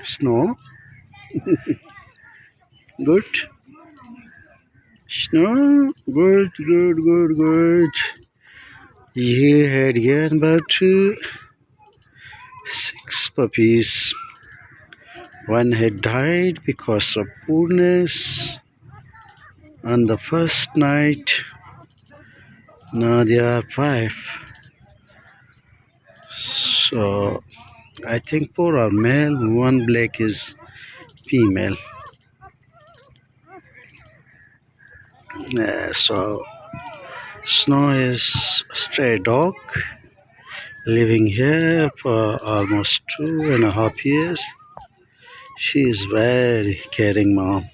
Snow. Good. Snow. Good, good, good, good. He had given birth to 6 puppies. One had died because of poorness on the first night. Now there are 5. So I think 4 are male, 1 black is female. So Snow is a stray dog living here for almost 2.5 years. She is very caring mom.